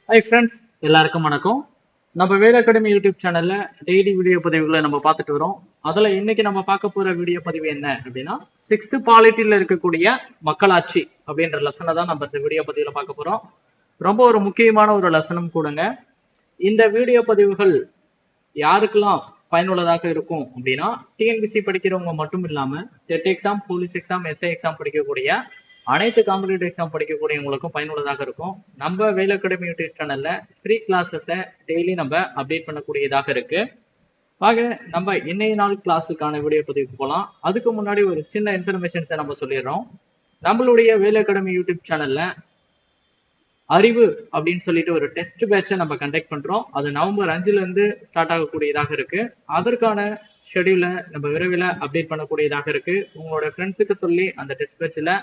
Hi friends, எல்லாருக்கும் வணக்கம். நம்ம வேல் அகாடமி யூடியூப் சேனல்ல டெய்லி வீடியோ பதிவுகளை நம்ம பார்த்துட்டு வரோம். அதுல இன்னைக்கு நம்ம பார்க்க போற வீடியோ பதிவு என்ன அப்படின்னா, 6th பாலிட்டில இருக்கக்கூடிய மக்களாட்சி அப்படின்ற லெசனை தான் நம்ம இந்த வீடியோ பதிவுல பார்க்க போறோம். ரொம்ப ஒரு முக்கியமான ஒரு லெசனும் கூடங்க. இந்த வீடியோ பதிவுகள் யாருக்கெல்லாம் பயனுள்ளதாக இருக்கும் அப்படின்னா, டிஎன்பிசி படிக்கிறவங்க மட்டும் இல்லாம TET exam, police exam, SI exam படிக்கக்கூடிய அனைத்து காம்படிட்டிவ் எக்ஸாம் படிக்கக்கூடியவங்களுக்கும் பயனுள்ளதாக இருக்கும். நம்ம வேல் அகாடமி யூடியூப் சேனல்ல ஃப்ரீ கிளாஸஸை டெய்லி நம்ம அப்டேட் பண்ணக்கூடியதாக இருக்கு. ஆக நம்ம இன்னைய நாள் கிளாஸுக்கான வீடியோ பதிவுக்கு போகலாம். அதுக்கு முன்னாடி ஒரு சின்ன இன்ஃபர்மேஷன்ஸை நம்ம சொல்லிடுறோம். நம்மளுடைய வேல் அகாடமி யூடியூப் சேனல்ல அறிவு அப்படின்னு சொல்லிட்டு ஒரு டெஸ்ட் பேட்சை நம்ம கண்டக்ட் பண்றோம். அது நவம்பர் 5ல இருந்து ஸ்டார்ட் ஆகக்கூடியதாக இருக்கு. அதற்கான ஷெடியூலை நம்ம விரைவில் அப்டேட் பண்ணக்கூடியதாக இருக்கு. உங்களோட ஃப்ரெண்ட்ஸுக்கு சொல்லி அந்த டெஸ்ட் பேட்சில்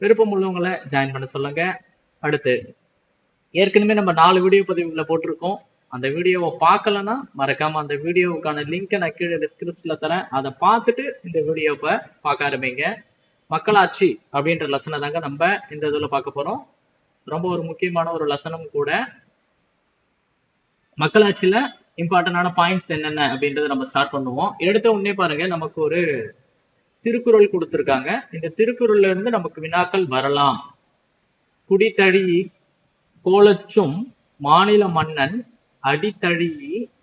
விருப்பம் உள்ளவங்களை ஜாயின் பண்ண சொல்லுங்க. அடுத்து ஏற்கனவே நம்ம 4 வீடியோ பதிவுகளை போட்டிருக்கோம். அந்த வீடியோவை பார்க்கலன்னா மறக்காம அந்த வீடியோவுக்கான லிங்கை நான் கீழே டிஸ்கிரிப்ஷன்ல தரேன். அதை பார்த்துட்டு இந்த வீடியோவை பார்க்க ஆரம்பிங்க. மக்களாட்சி அப்படின்ற லெசனை தாங்க நம்ம இந்த இதில் பார்க்க போறோம். ரொம்ப ஒரு முக்கியமான ஒரு லெசனும் கூட. மக்களாட்சியில இம்பார்ட்டன்டான பாயிண்ட்ஸ் என்னென்ன அப்படின்றத நம்ம ஸ்டார்ட் பண்ணுவோம். எடுத்த உடனே பாருங்க, நமக்கு ஒரு திருக்குறள் கொடுத்திருக்காங்க. இந்த திருக்குறள்ல இருந்து நமக்கு வினாக்கள் வரலாம். குடித்தழி கோலச்சும் மாநில மன்னன் அடித்தழி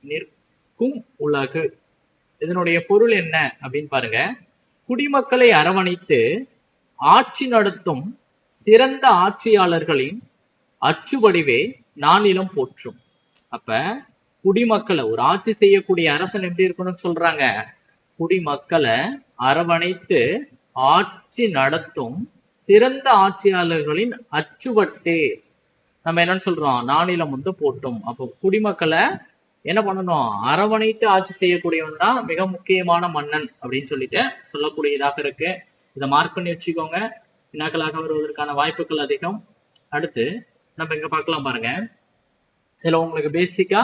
நிற்கும் உலகு. இதனுடைய பொருள் என்ன அப்படின்னு பாருங்க. குடிமக்களை அரவணைத்து ஆட்சி நடத்தும் சிறந்த ஆட்சியாளர்களின் அச்சுவடிவே நானிலம் போற்றும். அப்ப குடிமக்களை, ஒரு ஆட்சி செய்யக்கூடிய அரசன் எப்படி இருக்கணும்னு சொல்றாங்க, குடிமக்களை அரவணைத்து ஆட்சி நடத்தும் சிறந்த ஆட்சியாளர்களின் அச்சுவட்டே நம்ம என்னன்னு சொல்றோம், நானிலம் போட்டும். அப்போ குடிமக்களை என்ன பண்ணணும், அரவணைத்து ஆட்சி செய்யக்கூடியவன் தான் மிக முக்கியமான மன்னன் அப்படின்னு சொல்லிட்டு சொல்லக்கூடியதாக இருக்கு. இதை மார்க் பண்ணி வச்சுக்கோங்க. வினாக்களாக வருவதற்கான வாய்ப்புகள் அதிகம். அடுத்து நம்ம இங்க பார்க்கலாம் பாருங்க. இதுல உங்களுக்கு பேசிக்கா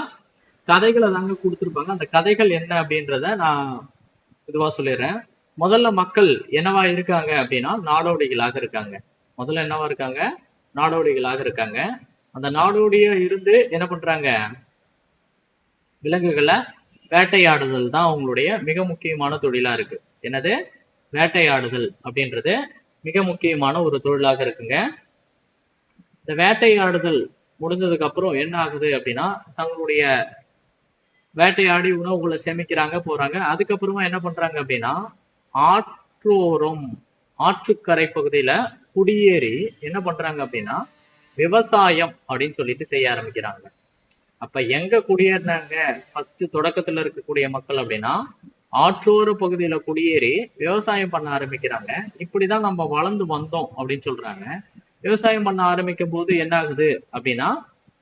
கதைகளை தாங்க கொடுத்துருப்பாங்க. அந்த கதைகள் என்ன அப்படின்றத நான் இதுவா சொல்லிடுறேன். முதல்ல மக்கள் என்னவா இருக்காங்க அப்படின்னா நாடோடிகளாக இருக்காங்க. முதல்ல என்னவா இருக்காங்க, நாடோடிகளாக இருக்காங்க. அந்த நாடோடியா இருந்து என்ன பண்றாங்க, விலங்குகளை வேட்டையாடுதல் தான் அவங்களுடைய மிக முக்கியமான தொழிலா இருக்கு. என்னது, வேட்டையாடுதல் அப்படின்றது மிக முக்கியமான ஒரு தொழிலாக இருக்குங்க. இந்த வேட்டையாடுதல் முடிஞ்சதுக்கு அப்புறம் என்ன ஆகுது அப்படின்னா, தங்களுடைய வேட்டையாடி உணவுகளை சேமிக்கிறாங்க, போறாங்க. அதுக்கப்புறமா என்ன பண்றாங்க அப்படின்னா, ஆற்றோரம், ஆற்றுக்கரை பகுதியில குடியேறி என்ன பண்றாங்க அப்படின்னா விவசாயம் அப்படின்னு சொல்லிட்டு செய்ய ஆரம்பிக்கிறாங்க. அப்ப எங்க குடியேறினாங்க ஃபர்ஸ்ட் தொடக்கத்துல இருக்கக்கூடிய மக்கள் அப்படின்னா, ஆற்றோர பகுதியில குடியேறி விவசாயம் பண்ண ஆரம்பிக்கிறாங்க. இப்படிதான் நம்ம வளர்ந்து வந்தோம் அப்படின்னு சொல்றாங்க. விவசாயம் பண்ண ஆரம்பிக்கும் போது என்ன ஆகுது அப்படின்னா,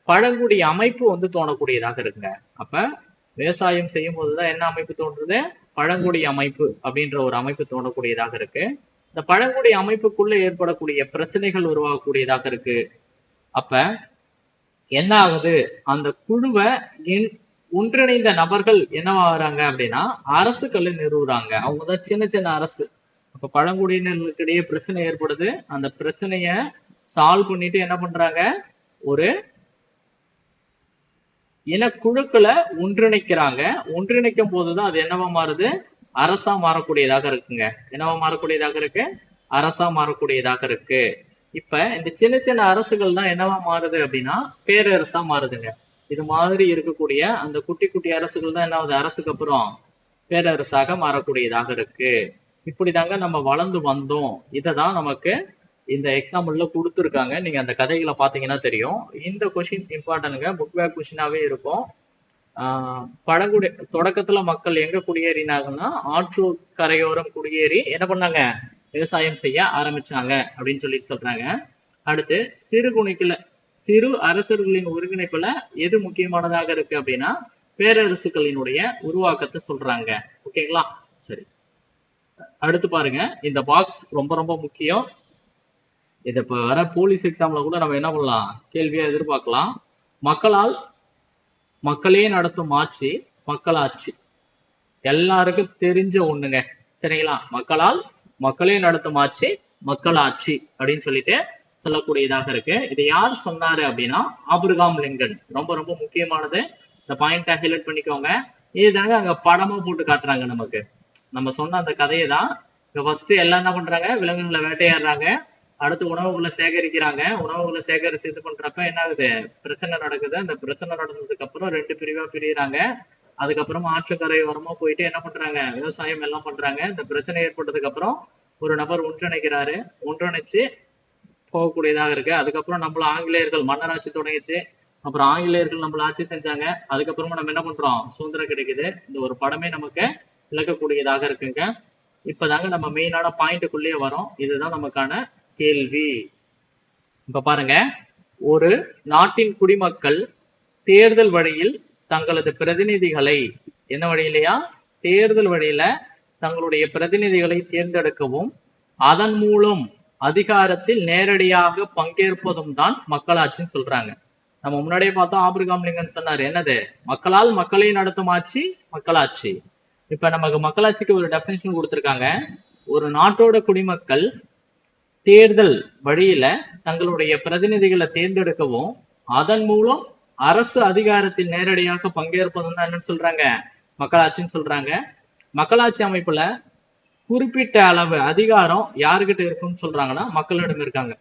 பழங்குடி அமைப்பு தோணக்கூடியதாக இருக்குங்க. அப்ப விவசாயம் செய்யும் போதுதான் என்ன அமைப்பு தோன்றுது, பழங்குடி அமைப்பு அப்படின்ற ஒரு அமைப்பு தோணக்கூடியதாக இருக்கு. இந்த பழங்குடி அமைப்புக்குள்ள ஏற்படக்கூடிய பிரச்சனைகள் உருவாகக்கூடியதாக இருக்கு. அப்ப என்ன ஆகுது, அந்த குழுவை ஒன்றிணைந்த நபர்கள் என்னவாகிறாங்க அப்படின்னா அரசுகளை நிறுவுறாங்க. அவங்கதான் சின்ன சின்ன அரசு. அப்ப பழங்குடியினர்களுக்கிடையே பிரச்சனை ஏற்படுது. அந்த பிரச்சனைய சால்வ் பண்ணிட்டு என்ன பண்றாங்க, ஒரு இனக்குழுக்களை ஒன்றிணைக்கிறாங்க. ஒன்றிணைக்கும் போதுதான் அது என்னவா மாறுது, அரசா மாறக்கூடியதாக இருக்குங்க. என்னவா மாறக்கூடியதாக இருக்கு, அரசா மாறக்கூடியதாக இருக்கு. இப்ப இந்த சின்ன சின்ன அரசுகள் தான் என்னவா மாறுது அப்படின்னா பேரரசா மாறுதுங்க. இது மாதிரி இருக்கக்கூடிய அந்த குட்டி குட்டி அரசுகள் தான் என்ன ஆகுது, அரசுக்கு அப்புறம் பேரரசாக மாறக்கூடியதாக இருக்கு. இப்படிதாங்க நம்ம வளர்ந்து வந்தோம். இததான் நமக்கு இந்த எக்ஸாம்பிள்ல கொடுத்துருக்காங்க. நீங்க அந்த கதைகளை பாத்தீங்கன்னா தெரியும். இந்த கொஸ்டின் இம்பார்ட்டன்ட்ங்க, புக் பேக் கொஸ்டினாவே இருக்கும். பழங்குடி தொடக்கத்துல மக்கள் எங்க குடியேறினாங்கன்னா ஆற்று கரையோரம் குடியேறி என்ன பண்ணாங்க, விவசாயம் செய்ய ஆரம்பிச்சாங்க அப்படின்னு சொல்லிட்டு சொல்றாங்க. அடுத்து சிறு அரசர்களின் ஒருங்கிணைப்புல எது முக்கியமானதாக இருக்கு அப்படின்னா பேரரசுகளினுடைய உருவாக்கத்தை சொல்றாங்க. ஓகேங்களா, சரி. அடுத்து பாருங்க, இந்த பாக்ஸ் ரொம்ப ரொம்ப முக்கியம். இதை இப்ப வர போலீஸ் எக்ஸாம்ல கூட நம்ம என்ன பண்ணலாம், கேள்வியா எதிர்பார்க்கலாம். மக்களே நடத்தும் ஆட்சி மக்களாட்சி. எல்லாருக்கும் தெரிஞ்ச ஒண்ணுங்க, சரிங்களா. மக்களே நடத்தும் ஆட்சி மக்களாட்சி அப்படின்னு சொல்லிட்டு சொல்லக்கூடியதாக இருக்கு. இது யார் சொன்னாரு அப்படின்னா ஆபிரகாம் லிங்கன். ரொம்ப ரொம்ப முக்கியமானது, இந்த பாயிண்ட ஹைலைட் பண்ணிக்கோங்க. இதுதாங்க அங்க படமா போட்டு காட்டுறாங்க நமக்கு. நம்ம சொன்ன அந்த கதையை தான் ஃபர்ஸ்ட் எல்லாம் என்ன பண்றாங்க, விலங்குகளை வேட்டையாடுறாங்க, அடுத்து உணவுகளை சேகரிக்கிறாங்க. உணவுகளை சேகரிச்சு இது பண்றப்ப என்ன ஆகுது, பிரச்சனை நடக்குது. அந்த பிரச்சனை நடந்ததுக்கு அப்புறம் 2 பிரிவா பிரியுறாங்க. அதுக்கப்புறமா ஆற்றுக்கரை ஓரமா போயிட்டு என்ன பண்றாங்க, விவசாயம் எல்லாம் பண்றாங்க. இந்த பிரச்சனை ஏற்பட்டதுக்கு அப்புறம் ஒரு நபர் ஒன்றிணைக்கிறாரு, ஒன்றிணைச்சு போகக்கூடியதாக இருக்கு. அதுக்கப்புறம் நம்மள ஆங்கிலேயர்கள் மன்னராட்சி தொடங்கிச்சு. அப்புறம் ஆங்கிலேயர்கள் நம்மள ஆட்சி செஞ்சாங்க. அதுக்கப்புறமா நம்ம என்ன பண்றோம், சுதந்திரம் கிடைக்குது. இந்த ஒரு படமே நமக்கு விளக்கக்கூடியதாக இருக்குங்க. இப்பதாங்க நம்ம மெயினான பாயிண்ட்டுக்குள்ளேயே வரோம். இதுதான் நமக்கான கேள்வி. இப்ப பாருங்க, ஒரு நாட்டின் குடிமக்கள் தேர்தல் வழியில் தங்களது பிரதிநிதிகளை, என்ன வழியிலையா, தேர்தல் வழியில தங்களுடைய பிரதிநிதிகளை தேர்ந்தெடுக்கவும் அதன் மூலம் அதிகாரத்தில் நேரடியாக பங்கேற்பதும் தான் மக்களாட்சின்னு சொல்றாங்க. நம்ம முன்னாடியே பார்த்தோம், ஆபிரகாம் லிங்கன் சொன்னாரு என்னது, மக்களால் மக்களை நடத்தும் ஆட்சி மக்களாட்சி. இப்ப நமக்கு மக்களாட்சிக்கு ஒரு டெபினிஷன் கொடுத்திருக்காங்க. ஒரு நாட்டோட குடிமக்கள் தேர்தல் வழியில தங்களுடைய பிரதிநிதிகளை தேர்ந்தெடுக்கவும் அதன் மூலம் அரசு அதிகாரத்தில் நேரடியாக பங்கேற்பதும் தான் என்னன்னு சொல்றாங்க, மக்களாட்சின்னு சொல்றாங்க. மக்களாட்சி அமைப்புல குறிப்பிட்ட அளவு அதிகாரம் யாருகிட்ட இருக்குன்னு சொல்றாங்கன்னா மக்களிடம் இருக்காங்க.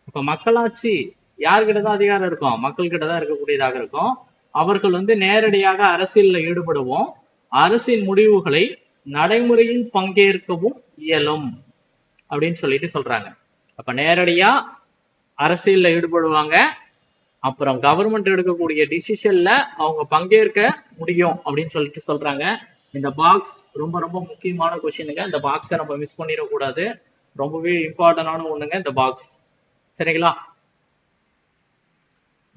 இப்ப மக்களாட்சி யாருக்கிட்ட தான் அதிகாரம் இருக்கும், மக்கள்கிட்ட தான் இருக்கக்கூடியதாக இருக்கும். அவர்கள் நேரடியாக அரசியல்ல ஈடுபடுவோம், அரசின் முடிவுகளை நடைமுறையில் பங்கேற்கவும் இயலும் அப்படின்னு சொல்லிட்டு சொல்றாங்க. அப்ப நேரடியா அரசியல்ல ஈடுபடுவாங்க, அப்புறம் கவர்மெண்ட் எடுக்கக்கூடிய டிசிஷன்ல அவங்க பங்கேற்க முடியும் அப்படின்னு சொல்லிட்டு சொல்றாங்க. இந்த பாக்ஸ் ரொம்ப ரொம்ப முக்கியமான கொஸ்டினுங்க. இந்த பாக்ஸை நம்ம மிஸ் பண்ணிடக்கூடாது, ரொம்பவே இம்பார்ட்டன்டான ஒண்ணுங்க இந்த பாக்ஸ். சரிங்களா?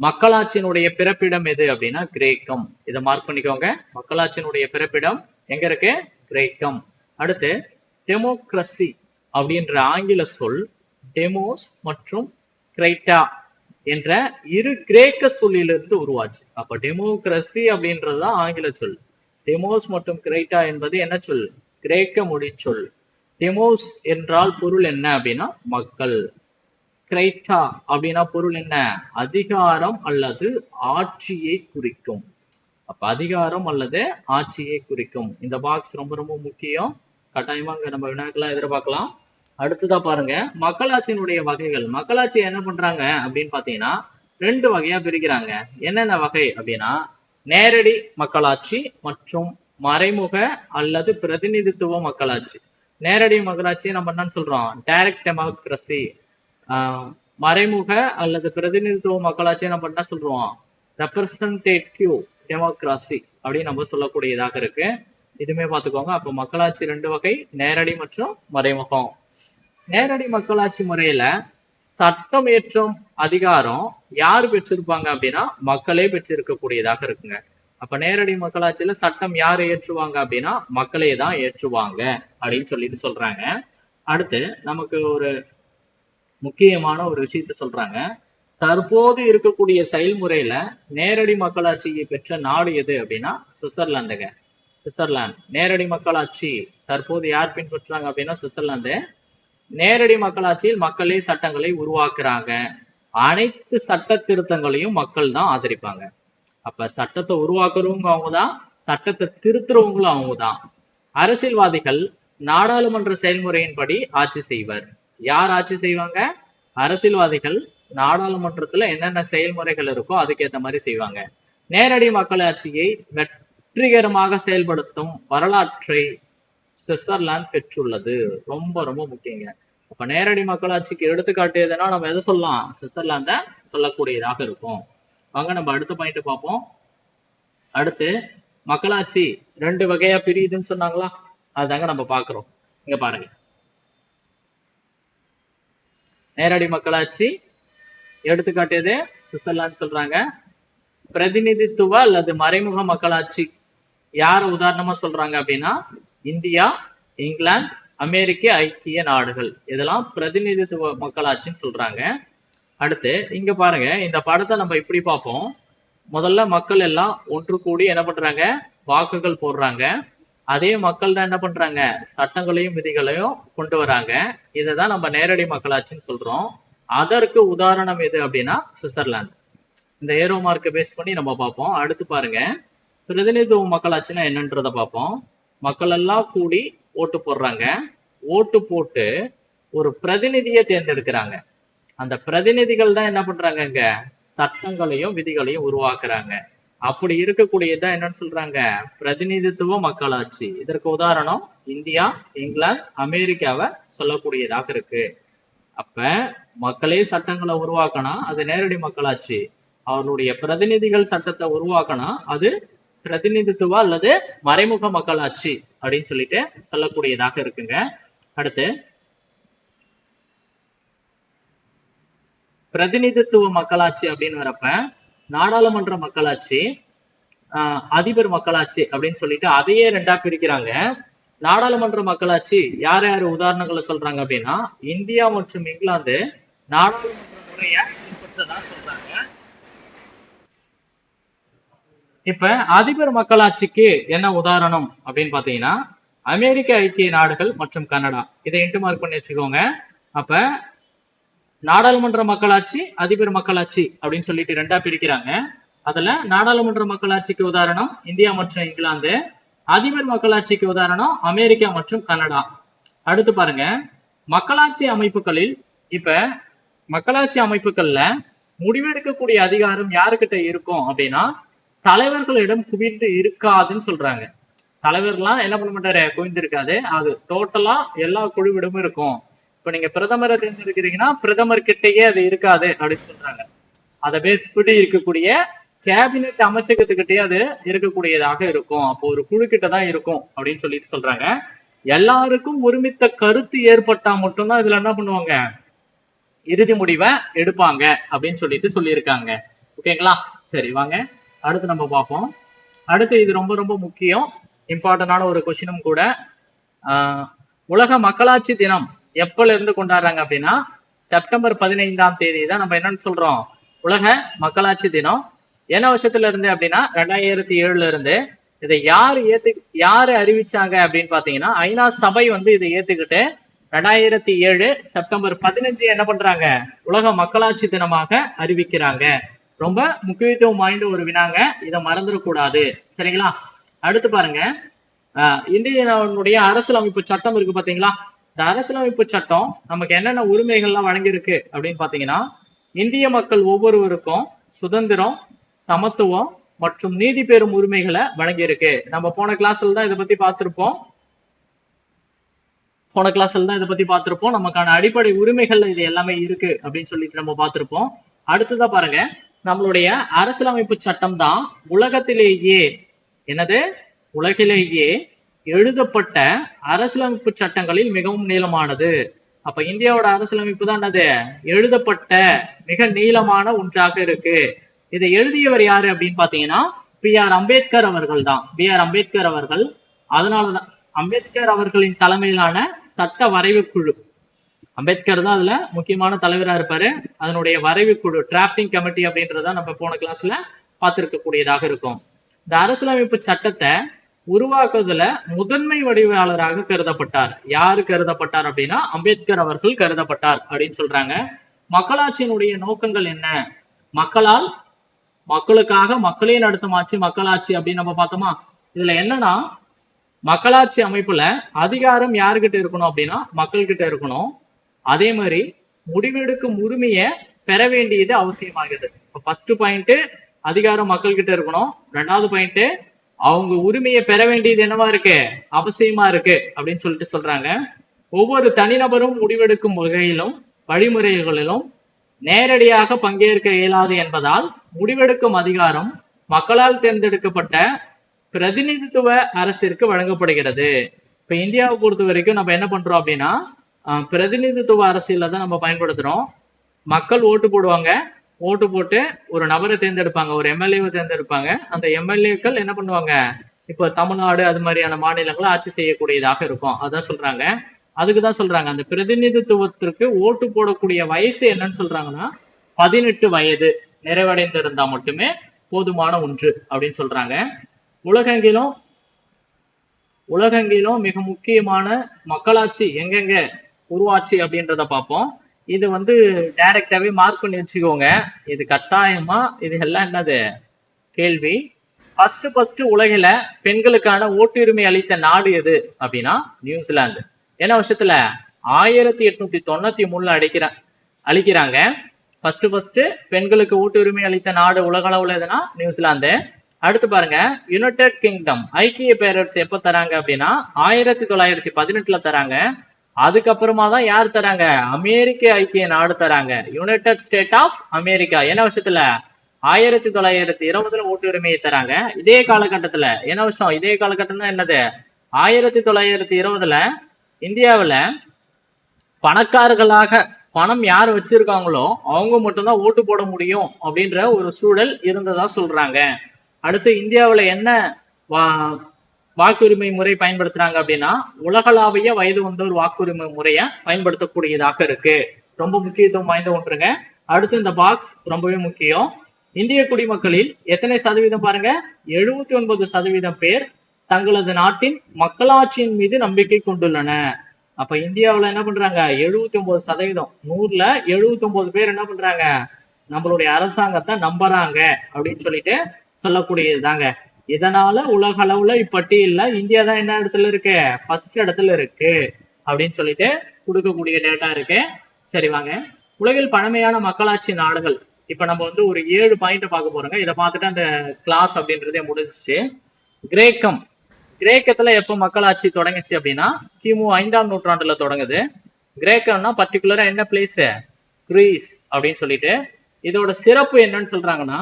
மக்களாட்சியினுடைய பிறப்பிடம் எது அப்படின்னா கிரேக்கம். இதை மார்க் பண்ணிக்கோங்க. மக்களாட்சியினுடைய பிறப்பிடம் எங்க இருக்கு, கிரேக்கம். அடுத்து டெமோக்ரஸி அப்படின்ற ஆங்கில சொல் டெமோஸ் மற்றும் கிரைட்டா என்ற இரு கிரேக்க சொல்லிலிருந்து உருவாச்சு. அப்ப டெமோக்ரஸி அப்படின்றதுதான் ஆங்கில சொல். டெமோஸ் மற்றும் கிரைட்டா என்பது என்ன சொல், கிரேக்க மொழி சொல். டெமோஸ் என்றால் பொருள் என்ன அப்படின்னா மக்கள். கிரைட்டா அப்படின்னா பொருள் என்ன, அதிகாரம் அல்லது ஆட்சியை குறிக்கும். அப்ப அதிகாரம் அல்லது ஆட்சியை குறிக்கும். இந்த பாக்ஸ் ரொம்ப ரொம்ப முக்கியம், கட்டாயமா நம்ம வினாக்கெல்லாம் எதிர்பார்க்கலாம். அடுத்ததா பாருங்க, மக்களாட்சியினுடைய வகைகள். மக்களாட்சி என்ன பண்றாங்க அப்படின்னு பாத்தீங்கன்னா 2 வகையா பிரிக்கிறாங்க. என்னென்ன வகை அப்படின்னா நேரடி மக்களாட்சி மற்றும் மறைமுக அல்லது பிரதிநிதித்துவ மக்களாட்சி. நேரடி மக்களாட்சி நம்ம என்னன்னு சொல்றோம், டைரக்ட் டெமோக்ரஸி. மறைமுக அல்லது பிரதிநிதித்துவ மக்களாட்சி நம்ம என்ன சொல்றோம், ரெப்ரசன்டேட்டிவ் டெமோக்ரஸி அப்படின்னு நம்ம சொல்லக்கூடியதாக இருக்கு. இதுமே பார்த்துக்கோங்க. அப்ப மக்களாட்சி 2 வகை, நேரடி மற்றும் மறைமுகம். நேரடி மக்களாட்சி முறையில சட்டம் இயற்றும் அதிகாரம் யாரு பெற்றிருப்பாங்க அப்படின்னா மக்களே பெற்றிருக்கக்கூடியதாக இருக்குங்க. அப்ப நேரடி மக்களாட்சியில சட்டம் யாரு ஏற்றுவாங்க அப்படின்னா மக்களே தான் ஏற்றுவாங்க அப்படின்னு சொல்லிட்டு சொல்றாங்க. அடுத்து நமக்கு ஒரு முக்கியமான ஒரு விஷயத்த சொல்றாங்க. தற்போது இருக்கக்கூடிய செயல்முறையில நேரடி மக்களாட்சியை பெற்ற நாடு எது அப்படின்னா சுவிட்சர்லாந்துங்க. சுவிட்சர்லாந்து நேரடி மக்களாட்சி தற்போது யார் பின்பற்றுறாங்க அப்படின்னா சுவிட்சர்லாந்து. நேரடி மக்களாட்சியில் மக்களே சட்டங்களை உருவாக்குறாங்க. அனைத்து சட்ட திருத்தங்களையும் மக்கள் தான் ஆதரிப்பாங்க. அப்ப சட்டத்தை உருவாக்குறவங்க அவங்கதான், சட்டத்தை திருத்துறவங்களும் அவங்கதான். அரசியல்வாதிகள் நாடாளுமன்ற செயல்முறையின்படி ஆட்சி செய்வர். யார் ஆட்சி செய்வாங்க, அரசியல்வாதிகள் நாடாளுமன்றத்துல என்னென்ன செயல்முறைகள் இருக்கோ அதுக்கேற்ற மாதிரி செய்வாங்க. நேரடி மக்களாட்சியை வெற்றிகரமாக செயல்படுத்தும் வரலாற்றை சுவிட்சர்லாந்து பெற்றுள்ளது. ரொம்ப ரொம்ப முக்கியங்க. அப்ப நேரடி மக்களாட்சிக்கு எடுத்துக்காட்டு எதுனா நம்ம எதை சொல்லலாம், சுவிட்சர்லாந்த சொல்லக்கூடியதாக இருக்கும். வாங்க நம்ம அடுத்த பாயிண்ட் பார்ப்போம். அடுத்து மக்களாட்சி 2 வகையா பிரியுதுன்னு சொன்னாங்களா, அதுதாங்க நம்ம பாக்குறோம். இங்க பாருங்க, நேரடி மக்களாட்சி எடுத்துக்காட்டு சுவிட்சர்லாந்து சொல்றாங்க. பிரதிநிதித்துவ அல்லது மறைமுக மக்களாட்சி யார உதாரணமா சொல்றாங்க அப்படின்னா இந்தியா, இங்கிலாந்து, அமெரிக்க ஐக்கிய நாடுகள், இதெல்லாம் பிரதிநிதித்துவ மக்களாட்சின்னு சொல்றாங்க. அடுத்து இங்க பாருங்க, இந்த படத்தை நம்ம இப்படி பார்ப்போம். முதல்ல மக்கள் எல்லாம் ஒன்று கூடி என்ன பண்றாங்க, வாக்குகள் போடுறாங்க. அதே மக்கள் தான் என்ன பண்றாங்க, சட்டங்களையும் விதிகளையும் கொண்டு வராங்க. இதைதான் நம்ம நேரடி மக்களாட்சின்னு சொல்றோம். அதற்கு உதாரணம் எது அப்படின்னா சுவிட்சர்லாந்து. இந்த ஏரோ மார்க்கை பேஸ் பண்ணி நம்ம பார்ப்போம். அடுத்து பாருங்க, பிரதிநிதித்துவ மக்களாட்சினா என்னன்றத பார்ப்போம். மக்கள் எல்லாம் கூடி ஓட்டு போடுறாங்க. ஓட்டு போட்டு ஒரு பிரதிநிதியை தேர்ந்தெடுக்கிறாங்க. அந்த பிரதிநிதிகள் தான் என்ன பண்றாங்க, இங்க சட்டங்களையும் விதிகளையும் உருவாக்குறாங்க. அப்படி இருக்கக்கூடியதான் என்னன்னு சொல்றாங்க, பிரதிநிதித்துவ மக்களாட்சி. இதற்கு உதாரணம் இந்தியா, இங்கிலாந்து, அமெரிக்காவை சொல்லக்கூடியதாக இருக்கு. அப்ப மக்களே சட்டங்களை உருவாக்கினா அது நேரடி மக்களாட்சி. அவருடைய பிரதிநிதிகள் சட்டத்தை உருவாக்கினா அது பிரதிநிதித்துவ அல்லது மறைமுக மக்களாட்சி அப்படின்னு சொல்லிட்டு சொல்லக்கூடியதாக இருக்குங்க. அடுத்து பிரதிநிதித்துவ மக்களாட்சி அப்படின்னு வரப்ப நாடாளுமன்ற மக்களாட்சி, அதிபர் மக்களாட்சி அப்படின்னு சொல்லிட்டு அதையே ரெண்டா பிரிக்கிறாங்க. நாடாளுமன்ற மக்களாட்சி யார் யார் உதாரணங்களை சொல்றாங்க அப்படின்னா, இந்தியா மற்றும் இங்கிலாந்து நாடாளுமன்ற முறையை பின்பற்றதா சொல்றாங்க. இப்ப அதிபர் மக்களாட்சிக்கு என்ன உதாரணம் அப்படின்னு பாத்தீங்கன்னா, அமெரிக்க ஐக்கிய நாடுகள் மற்றும் கனடா. இதை இன்ட்டு மார்க் பண்ணி வச்சுக்கோங்க. அப்ப நாடாளுமன்ற மக்களாட்சி, அதிபர் மக்களாட்சி அப்படின்னு சொல்லிட்டு ரெண்டா பிரிக்கிறாங்க. அதுல நாடாளுமன்ற மக்களாட்சிக்கு உதாரணம் இந்தியா மற்றும் இங்கிலாந்து, அதிபர் மக்களாட்சிக்கு உதாரணம் அமெரிக்கா மற்றும் கனடா. அடுத்து பாருங்க, மக்களாட்சி அமைப்புகளில் இப்ப மக்களாட்சி அமைப்புகள்ல முடிவெடுக்கக்கூடிய அதிகாரம் யாருக்கிட்ட இருக்கும் அப்படின்னா தலைவர்களிடம் குவிந்து இருக்காதுன்னு சொல்றாங்க. தலைவர்லாம் என்ன பண்ண மாட்டாரு, குவிந்து இருக்காது. அது டோட்டலா எல்லா குழுவிடமும் இருக்கும். இப்ப நீங்க பிரதமரை தேர்ந்தெடுக்கிறீங்கன்னா பிரதமர் கிட்டயே அது இருக்காது அப்படின்னு சொல்றாங்க. அதை பேஸ் பண்ணி இருக்கக்கூடிய கேபினெட் அமைச்சகத்துக்கிட்டே அது இருக்கக்கூடியதாக இருக்கும். அப்போ ஒரு குழு கிட்ட தான் இருக்கும் அப்படின்னு சொல்லிட்டு சொல்றாங்க. எல்லாருக்கும் ஒருமித்த கருத்து ஏற்பட்டா மட்டும்தான் இதுல என்ன பண்ணுவாங்க, இறுதி முடிவை எடுப்பாங்க அப்படின்னு சொல்லிட்டு சொல்லியிருக்காங்க. ஓகேங்களா? சரி, வாங்க அடுத்து நம்ம பார்ப்போம். அடுத்து இது ரொம்ப ரொம்ப முக்கியம், இம்பார்ட்டன்டான ஒரு கொஸ்டினும் கூட. உலக மக்களாட்சி தினம் எப்பல இருந்து கொண்டாடுறாங்க அப்படின்னா செப்டம்பர் 15ஆம் தேதி தான் நம்ம என்னன்னு சொல்றோம், உலக மக்களாட்சி தினம். என்ன வருஷத்துல இருந்து அப்படின்னா 2007 இருந்து. இதை யாரு அறிவிச்சாங்க அப்படின்னு பாத்தீங்கன்னா ஐநா சபை வந்து இதை ஏத்துக்கிட்டு 2007 செப்டம்பர் 15 என்ன பண்றாங்க, உலக மக்களாட்சி தினமாக அறிவிக்கிறாங்க. ரொம்ப முக்கியத்துவம் வாய்ந்த ஒரு வினாங்க, இதை மறந்துடக்கூடாது. சரிங்களா? அடுத்து பாருங்க, இந்தியாவுடைய அரசியலமைப்பு சட்டம் இருக்கு பாத்தீங்களா. இந்த அரசியலமைப்பு சட்டம் நமக்கு என்னென்ன உரிமைகள்லாம் வழங்கியிருக்கு அப்படின்னு பாத்தீங்கன்னா, இந்திய மக்கள் ஒவ்வொருவருக்கும் சுதந்திரம், சமத்துவம் மற்றும் நீதி பெறும் உரிமைகளை வழங்கியிருக்கு. நம்ம போன கிளாஸ்ல தான் இதை பத்தி பார்த்திருப்போம். நமக்கான அடிப்படை உரிமைகள்ல இது எல்லாமே இருக்கு அப்படின்னு சொல்லிட்டு நம்ம பார்த்திருப்போம். அடுத்ததான் பாருங்க, நம்மளுடைய அரசியலமைப்பு சட்டம் தான் உலகிலேயே எழுதப்பட்ட அரசியலமைப்பு சட்டங்களில் மிகவும் நீளமானது. அப்ப இந்தியாவோட அரசியலமைப்பு தான் என்னது, எழுதப்பட்ட மிக நீளமான ஒன்றாக இருக்கு. இதை எழுதியவர் யாரு அப்படின்னு பாத்தீங்கன்னா பி.ஆர். அம்பேத்கர் அவர்கள் தான். பி.ஆர். அம்பேத்கர் அவர்கள். அதனாலதான் அம்பேத்கர் அவர்களின் தலைமையிலான சட்ட வரைவு குழு, அம்பேத்கர் தான் அதுல முக்கியமான தலைவரா இருப்பாரு. அதனுடைய வரைவு குழு, டிராப்டிங் கமிட்டி அப்படின்றத நம்ம போன கிளாஸ்ல பார்த்திருக்க கூடியதாக இருக்கும். இந்த அரசியலமைப்பு சட்டத்தை உருவாக்குவதுல முதன்மை வடிவாளராக கருதப்பட்டார். யாரு கருதப்பட்டார் அப்படின்னா அம்பேத்கர் அவர்கள் கருதப்பட்டார் அப்படின்னு சொல்றாங்க. மக்களாட்சியினுடைய நோக்கங்கள் என்ன, மக்களுக்காக மக்களே நடத்தும் ஆட்சி மக்களாட்சி அப்படின்னு நம்ம பார்த்தோமா. இதுல என்னன்னா, மக்களாட்சி அமைப்புல அதிகாரம் யாருக்கிட்ட இருக்கணும் அப்படின்னா மக்கள் கிட்ட இருக்கணும். அதே மாதிரி முடிவெடுக்கும் உரிமையை பெற வேண்டியது அவசியமாகுது. ஃபர்ஸ்ட் பாயிண்ட் அதிகாரம் மக்கள் கிட்ட இருக்கணும். ரெண்டாவது பாயிண்ட் அவங்க உரிமையை பெற வேண்டியது என்னவா இருக்கு, அவசியமா இருக்கு அப்படின்னு சொல்லிட்டு சொல்றாங்க. ஒவ்வொரு தனிநபரும் முடிவெடுக்கும் வகையிலும் வழிமுறைகளிலும் நேரடியாக பங்கேற்க இயலாது என்பதால் முடிவெடுக்கும் அதிகாரம் மக்களால் தேர்ந்தெடுக்கப்பட்ட பிரதிநிதித்துவ அரசிற்கு வழங்கப்படுகிறது. இப்ப இந்தியாவை பொறுத்த வரைக்கும் நம்ம என்ன பண்றோம் அப்படின்னா பிரதிநிதித்துவ அரசியல தான் நம்ம பயன்படுத்துறோம். மக்கள் ஓட்டு போடுவாங்க, ஓட்டு போட்டு ஒரு நபரை தேர்ந்தெடுப்பாங்க, ஒரு எம்எல்ஏவை தேர்ந்தெடுப்பாங்க. அந்த எம்எல்ஏக்கள் என்ன பண்ணுவாங்க, இப்ப தமிழ்நாடு அது மாதிரியான மாநிலங்களை ஆட்சி செய்யக்கூடியதாக இருக்கும். அதான் சொல்றாங்க. அதுக்குதான் சொல்றாங்க அந்த பிரதிநிதித்துவத்திற்கு ஓட்டு போடக்கூடிய வயசு என்னன்னு சொல்றாங்கன்னா 18 வயது நிறைவடைந்திருந்தா மட்டுமே போதுமான ஒன்று அப்படின்னு சொல்றாங்க. உலகெங்கிலும் மிக முக்கியமான மக்களாட்சி எங்கெங்க உருவாச்சு அப்படின்றத பார்ப்போம். இது வந்து டைரக்டாவே மார்க் பண்ணி வச்சுக்கோங்க. இது கட்டாயமா இது எல்லாம் என்னது கேள்வி. ஃபர்ஸ்ட் உலகில பெண்களுக்கான ஓட்டுரிமை அளித்த நாடு எது அப்படின்னா நியூசிலாந்து. என்ன வருஷத்துல 1893 அளிக்கிறாங்க. ஃபர்ஸ்ட் பெண்களுக்கு ஓட்டுரிமை அளித்த நாடு உலக அளவுல எதுனா நியூசிலாந்து. அடுத்து பாருங்க, யுனைடெட் கிங்டம் ஐக்கிய பேரரசு எப்ப தராங்க அப்படின்னா 1918 தராங்க. அதுக்கப்புறமா தான் யார் தராங்க? அமெரிக்க ஐக்கிய நாடு தராங்க, யுனைடெட் ஸ்டேட் ஆஃப் அமெரிக்கா. என்ன வருஷத்துல? 1920 ஓட்டுரிமையை தராங்க. இதே காலகட்டத்துல என்ன வருஷம்? இதே காலகட்டம் தான் என்னது? 1920 இந்தியாவுல பணக்காரர்களாக பணம் யார் வச்சிருக்காங்களோ அவங்க மட்டும்தான் ஓட்டு போட முடியும் அப்படின்ற ஒரு சூழல் இருந்ததா சொல்றாங்க. அடுத்து இந்தியாவுல என்ன வாக்குரிமை முறை பயன்படுத்துறாங்க அப்படின்னா உலகளாவிய வயது வந்தோர் வாக்குரிமை முறைய பயன்படுத்தக்கூடியதாக இருக்கு. ரொம்ப முக்கியத்துவம் வாய்ந்த ஒன்றுங்க. அடுத்து இந்த பாக்ஸ் ரொம்பவே முக்கியம். இந்திய குடிமக்களில் எத்தனை சதவீதம் பாருங்க? 79% பேர் தங்களது நாட்டின் மக்களாட்சியின் மீது நம்பிக்கை கொண்டுள்ளன. அப்ப இந்தியாவுல என்ன பண்றாங்க? 79%, 100ல 79 பேர் என்ன பண்றாங்க? நம்மளுடைய அரசாங்கத்தை நம்புறாங்க அப்படின்னு சொல்லிட்டு சொல்லக்கூடியதுதாங்க. இதனால உலக அளவுல இப்பட்டியல்ல இந்தியா தான் என்ன இடத்துல இருக்கு? ஃபர்ஸ்ட் இடத்துல இருக்கு அப்படின்னு சொல்லிட்டு கொடுக்கக்கூடிய டேட்டா இருக்கு. சரி வாங்க, உலகில் பழமையான மக்களாட்சி நாடுகள். இப்ப நம்ம வந்து ஒரு 7 பாயிண்ட் பார்க்க போறோங்க. இதை பார்த்துட்டு அந்த கிளாஸ் அப்படின்றதே முடிஞ்சிச்சு. கிரேக்கம். கிரேக்கத்துல எப்ப மக்களாட்சி தொடங்குச்சு அப்படின்னா கிமு 5ஆம் நூற்றாண்டுல தொடங்குது. கிரேக்கம்னா பர்டிகுலரா என்ன பிளேஸ்? கிரீஸ் அப்படின்னு சொல்லிட்டு. இதோட சிறப்பு என்னன்னு சொல்றாங்கன்னா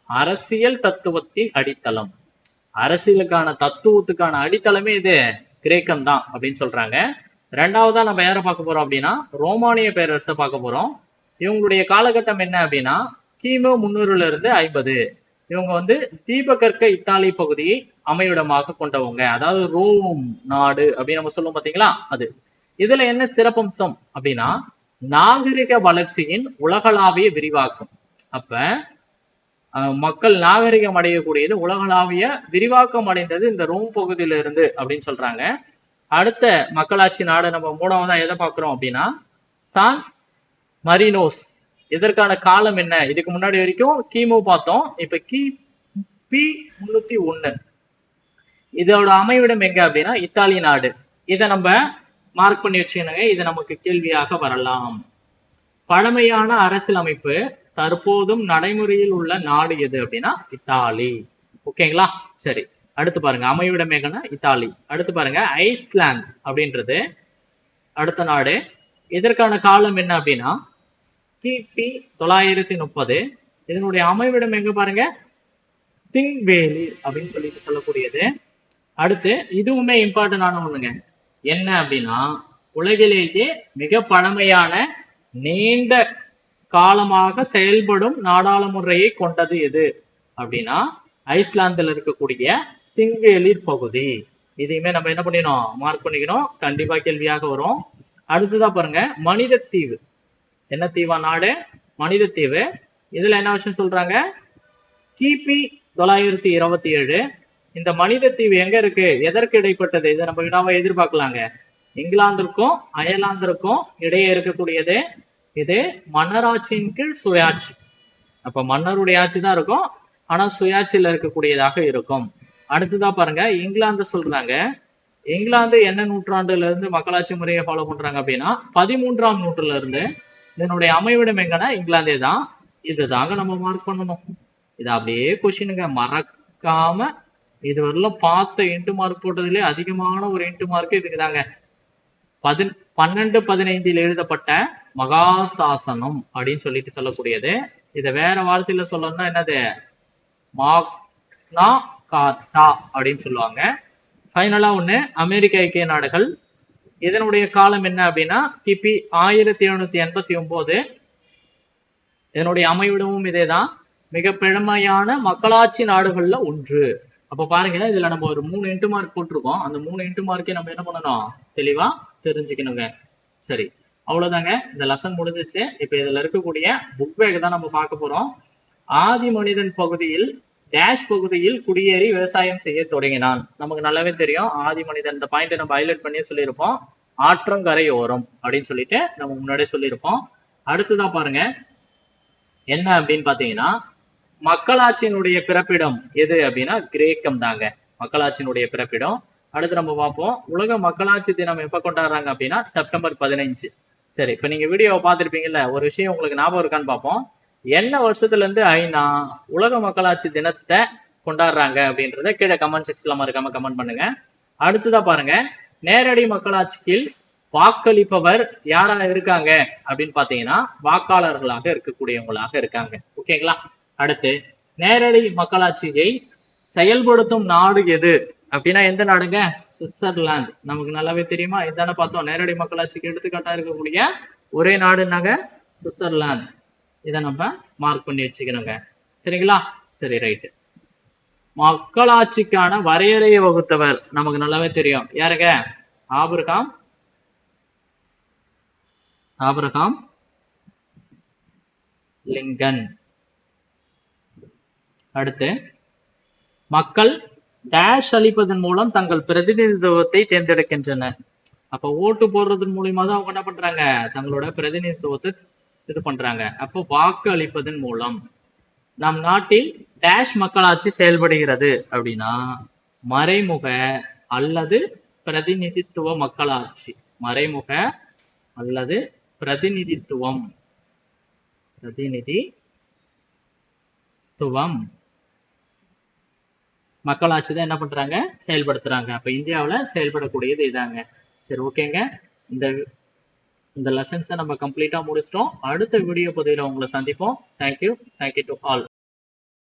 அரசியல் தத்துவத்தின் அடித்தளம். அரசியலுக்கான தத்துவத்துக்கான அடித்தளமே இது கிரேக்கம் தான் அப்படின்னு சொல்றாங்க. ரெண்டாவதா நம்ம யாரை பார்க்க போறோம் அப்படின்னா ரோமானிய பேரரசை பார்க்க போறோம். இவங்களுடைய காலகட்டம் என்ன அப்படின்னா கிமு 350. இவங்க வந்து தீபகற்க இத்தாலி பகுதியை அமைவிடமாக கொண்டவங்க. அதாவது ரோம் நாடு அப்படின்னு நம்ம சொல்லுவோம் பாத்தீங்களா, அது. இதுல என்ன சிறப்பம்சம் அப்படின்னா நாகரிக வளர்ச்சியின் உலகளாவிய விரிவாக்கம். அப்ப மக்கள் நாகரிகம் அடையக்கூடியது உலகளாவிய விரிவாக்கம் அடைந்தது இந்த ரோம் பகுதியில இருந்து அப்படின்னு சொல்றாங்க. அடுத்த மக்களாட்சி நாடு நம்ம 3வதா எதை பார்க்கிறோம் அப்படின்னா சான் மரினோஸ். இதற்கான காலம் என்ன? இதுக்கு முன்னாடி வரைக்கும் கிமு பார்த்தோம், இப்ப கிபி 301. இதோட அமைவிடம் எங்க அப்படின்னா இத்தாலி நாடு. இதை நம்ம மார்க் பண்ணி வச்சுக்கணுங்க. இது நமக்கு கேள்வியாக வரலாம். பழமையான அரசியலமைப்பு தற்போதும் நடைமுறையில் உள்ள நாடு எது அப்படின்னா இத்தாலி. ஓகேங்களா? சரி, அடுத்து பாருங்க, அமைவிடம் எங்கன்னா இத்தாலி. அடுத்து பாருங்க ஐஸ்லாந்து அப்படின்றது அடுத்த நாடு. இதற்கான காலம் என்ன அப்படின்னா கிபி 930. இதனுடைய அமைவிடம் எங்க பாருங்க? திங்வேலி அப்படின்னு சொல்லிட்டு சொல்லக்கூடியது. அடுத்து இதுவுமே இம்பார்ட்டன்டான ஒண்ணுங்க. என்ன அப்படின்னா உலகிலேயே மிக பழமையான நீண்ட காலமாக செயல்படும் நாடாளுமுறையை கொண்டது எது அப்படின்னா ஐஸ்லாந்துல இருக்கக்கூடிய திங்வேலி பகுதி. இதையுமே நம்ம என்ன பண்ணிடணும்? மார்க் பண்ணிக்கணும். கண்டிப்பா கேள்வியாக வரும். அடுத்ததா பாருங்க மனித தீவு. என்ன தீவா நாடு? மனித தீவு. இதுல என்ன விஷயம் சொல்றாங்க? கிபி 927. இந்த மனித தீவு எங்க இருக்கு? எதற்கு இடைப்பட்டது? இதை நம்ம வினாவை எதிர்பார்க்கலாங்க. இங்கிலாந்திற்கும் அயர்லாந்திற்கும் இடையே இருக்கக்கூடியது. இது மன்னராட்சியின் கீழ் சுயாட்சி. அப்ப மன்னருடைய ஆட்சி தான் இருக்கும், ஆனா சுயாட்சியில இருக்கக்கூடியதாக இருக்கும். அடுத்ததா பாருங்க இங்கிலாந்து சொல்றாங்க. இங்கிலாந்து என்ன நூற்றாண்டுல இருந்து மக்களாட்சி முறையை ஃபாலோ பண்றாங்க அப்படின்னா 13ஆம் நூற்றுல இருந்து. இதனுடைய அமைவிடம் எங்கன்னா இங்கிலாந்தே தான். இதுதாங்க நம்ம மார்க் பண்ணணும். இது அப்படியே கொஸ்டினுங்க, மறக்காம இதுவரையிலும் பார்த்த இன்ட்டு மார்க் போட்டதுலேயே அதிகமான ஒரு இன்ட்டு மார்க் இதுக்குதாங்க. 1215 எழுதப்பட்ட மகாசாசனம் அப்படின்னு சொல்லிட்டு சொல்லக்கூடியது. இதை வேற வார்த்தையில சொல்லணும்னா என்னது? மாக்னா கார்ட்டா அப்படின்னு சொல்லுவாங்க. ஃபைனலா ஒண்ணு அமெரிக்க ஐக்கிய நாடுகள். இதனுடைய காலம் என்ன அப்படின்னா கிபி 1789. இதனுடைய அமைவிடமும் இதேதான். மிக பழமையான மக்களாட்சி நாடுகள்ல ஒன்று. அப்ப பாருங்க, இதுல நம்ம ஒரு 3 இன்ட்டு மார்க் போட்டிருக்கோம். அந்த 3 இன்ட்டு மார்க்கை நம்ம என்ன பண்ணணும்? தெளிவா தெரிஞ்சுக்கணுங்க. சரி, அவ்வளவுதாங்க. இந்த லெசன் முடிஞ்சிச்சு. இப்ப இதுல இருக்கக்கூடிய புக் பேக் தான் நம்ம பார்க்க போறோம். ஆதி மனிதன் பகுதியில் டேஷ் பகுதியில் குடியேறி விவசாயம் செய்ய தொடங்கினான். நமக்கு நல்லாவே தெரியும் ஆதி மனிதன். இந்த பாயிண்ட் நம்ம ஹைலைட் பண்ணி சொல்லியிருப்போம். ஆற்றங்கரை ஓரம் அப்படின்னு சொல்லிட்டு நம்ம முன்னாடியே சொல்லியிருப்போம். அடுத்ததான் பாருங்க என்ன அப்படின்னு பாத்தீங்கன்னா, மக்களாட்சியினுடைய பிறப்பிடம் எது அப்படின்னா கிரேக்கம் தாங்க மக்களாட்சியினுடைய பிறப்பிடம். அடுத்து நம்ம பார்ப்போம், உலக மக்களாட்சி தினம் எப்ப கொண்டாடுறாங்க அப்படின்னா செப்டம்பர் 15. சரி, இப்ப நீங்க வீடியோவை பார்த்திருப்பீங்கல்ல, ஒரு விஷயம் உங்களுக்கு ஞாபகம் இருக்கான்னு பார்ப்போம். என்ன வருஷத்துல இருந்து ஐநா உலக மக்களாட்சி தினத்தை கொண்டாடுறாங்க அப்படின்றத கீழே கமெண்ட் செக்ஷன்ல மறக்காம கமெண்ட் பண்ணுங்க. அடுத்ததா பாருங்க, நேரடி மக்களாட்சியில் வாக்களிப்பவர் யாரா இருக்காங்க அப்படின்னு பாத்தீங்கன்னா வாக்காளர்களாக இருக்கக்கூடியவங்களாக இருக்காங்க. ஓகேங்களா? அடுத்து, நேரடி மக்களாட்சியை செயல்படுத்தும் நாடு எது அப்படின்னா எந்த நாடுங்க? சுவிட்சர்லாந்து. நமக்கு நல்லாவே தெரியுமா, இதான பார்த்தோம். நேரடி மக்களாட்சிக்கு எடுத்துக்காட்டா இருக்கக்கூடிய ஒரே நாடுனாங்க சுவிட்சர்லாந்து. இதை நம்ம மார்க் பண்ணி வச்சுக்கிறோங்க. சரிங்களா? சரி, ரைட்டு. மக்களாட்சிக்கான வரையறையை வகுத்தவர் நமக்கு நல்லாவே தெரியும். யாருங்க? Abraham Lincoln. அடுத்து, மக்கள் டேஷ் அளிப்பதன் மூலம் தங்கள் பிரதிநிதித்துவத்தை தேர்ந்தெடுக்கின்றனர். அப்ப ஓட்டு போடுறதன் மூலியமா தான் அவங்க என்ன பண்றாங்க? தங்களோட பிரதிநிதித்துவத்தை இது பண்றாங்க. அப்போ வாக்கு அளிப்பதன் மூலம் நம் நாட்டில் டேஷ் மக்களாட்சி செயல்படுகிறது அப்படின்னா மறைமுக அல்லது பிரதிநிதித்துவ மக்களாட்சி. மறைமுக அல்லது பிரதிநிதித்துவம் மக்களாட்சி தான் என்ன பண்றாங்க? செயல்படுத்துறாங்க. அப்ப இந்தியாவுல செயல்படக்கூடியது இதாங்க. சரி, ஓகேங்க. இந்த லெசன்ஸை நம்ம கம்ப்ளீட்டா முடிச்சிட்டோம். அடுத்த வீடியோ பதிவில் உங்களை சந்திப்போம். Thank you to all.